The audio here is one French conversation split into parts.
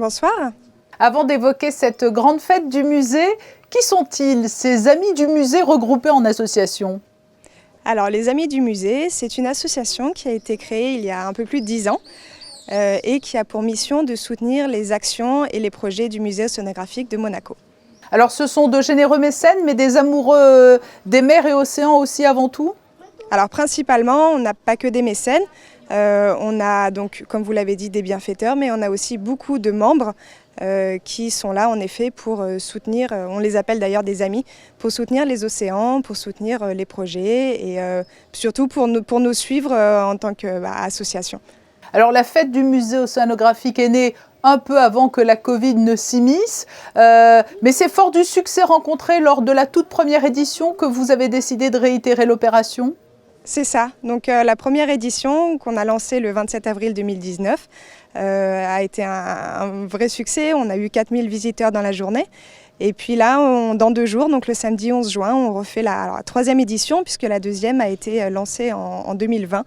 Bonsoir. Avant d'évoquer cette grande fête du musée, qui sont-ils, ces amis du musée regroupés en association? Alors, les Amis du musée, c'est une association qui a été créée il y a un peu plus de 10 ans et qui a pour mission de soutenir les actions et les projets du musée océanographique de Monaco. Alors, ce sont de généreux mécènes, mais des amoureux des mers et océans aussi avant tout? Alors, principalement, on n'a pas que des mécènes. On a donc, comme vous l'avez dit, des bienfaiteurs, mais on a aussi beaucoup de membres qui sont là en effet pour soutenir, on les appelle d'ailleurs des amis, pour soutenir les océans, pour soutenir les projets et surtout pour nous suivre en tant qu'association. Alors la fête du musée océanographique est née un peu avant que la Covid ne s'immisce, mais c'est fort du succès rencontré lors de la toute première édition que vous avez décidé de réitérer l'opération. C'est ça. Donc la première édition qu'on a lancée le 27 avril 2019 a été un vrai succès. On a eu 4000 visiteurs dans la journée. Et puis là, dans 2 jours, donc le samedi 11 juin, on refait la troisième édition puisque la deuxième a été lancée en 2020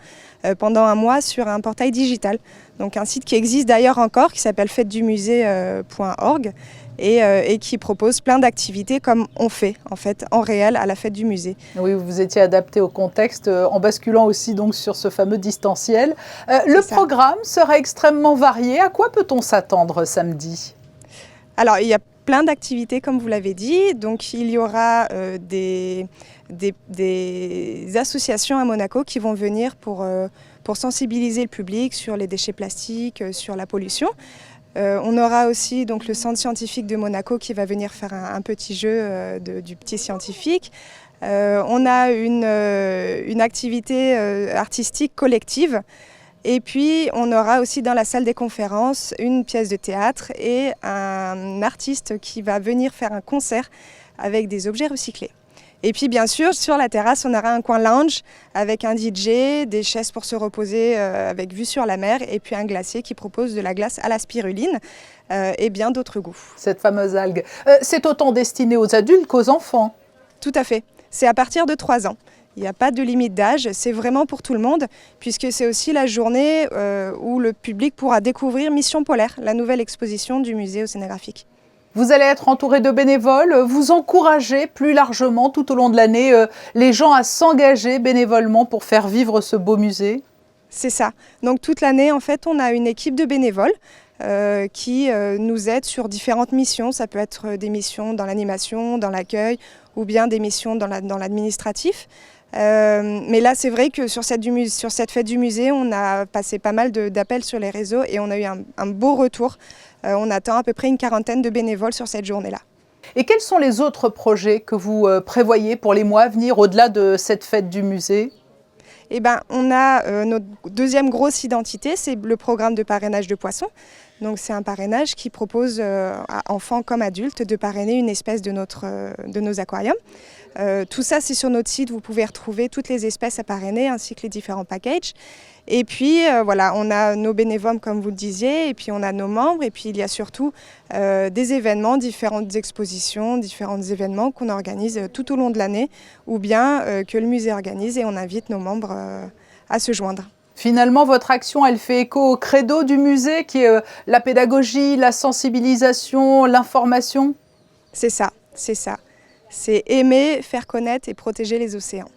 pendant un mois sur un portail digital. Donc un site qui existe d'ailleurs encore, qui s'appelle fêtedumumusée.org et qui propose plein d'activités comme on fait en fait en réel à la fête du musée. Oui, vous étiez adapté au contexte en basculant aussi donc sur ce fameux distanciel. Le programme sera extrêmement varié. À quoi peut-on s'attendre samedi? Alors il y a plein d'activités comme vous l'avez dit. Donc il y aura des associations à Monaco qui vont venir pour sensibiliser le public sur les déchets plastiques, sur la pollution. On aura aussi donc, le centre scientifique de Monaco qui va venir faire un petit jeu du petit scientifique. On a une activité artistique collective. Et puis on aura aussi dans la salle des conférences une pièce de théâtre et un artiste qui va venir faire un concert avec des objets recyclés. Et puis bien sûr, sur la terrasse, on aura un coin lounge avec un DJ, des chaises pour se reposer avec vue sur la mer et puis un glacier qui propose de la glace à la spiruline et bien d'autres goûts. Cette fameuse algue. C'est autant destiné aux adultes qu'aux enfants? Tout à fait. C'est à partir de 3 ans. Il n'y a pas de limite d'âge, c'est vraiment pour tout le monde, puisque c'est aussi la journée où le public pourra découvrir Mission Polaire, la nouvelle exposition du musée océanographique. Vous allez être entouré de bénévoles, vous encouragez plus largement tout au long de l'année les gens à s'engager bénévolement pour faire vivre ce beau musée? C'est ça. Donc toute l'année, en fait, on a une équipe de bénévoles qui nous aident sur différentes missions. Ça peut être des missions dans l'animation, dans l'accueil, ou bien des missions dans l'administratif. Mais là, c'est vrai que sur cette fête du musée, on a passé pas mal d'appels sur les réseaux et on a eu un beau retour. On attend à peu près une 40aine de bénévoles sur cette journée-là. Et quels sont les autres projets que vous prévoyez pour les mois à venir au-delà de cette fête du musée? Eh ben, on a notre deuxième grosse identité, c'est le programme de parrainage de poissons. Donc c'est un parrainage qui propose à enfants comme adultes de parrainer une espèce de nos aquariums. Tout ça, c'est sur notre site, vous pouvez retrouver toutes les espèces à parrainer ainsi que les différents packages. Et puis voilà, on a nos bénévoles comme vous le disiez, et puis on a nos membres, et puis il y a surtout des événements, différentes expositions, différents événements qu'on organise tout au long de l'année, ou bien que le musée organise et on invite nos membres à se joindre. Finalement, votre action, elle fait écho au credo du musée qui est la pédagogie, la sensibilisation, l'information? C'est ça, c'est ça. C'est aimer, faire connaître et protéger les océans.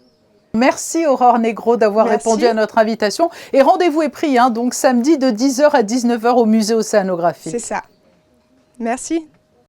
Merci Aurore Negro d'avoir répondu à notre invitation. Et rendez-vous est pris, donc samedi de 10h à 19h au musée océanographique. C'est ça. Merci.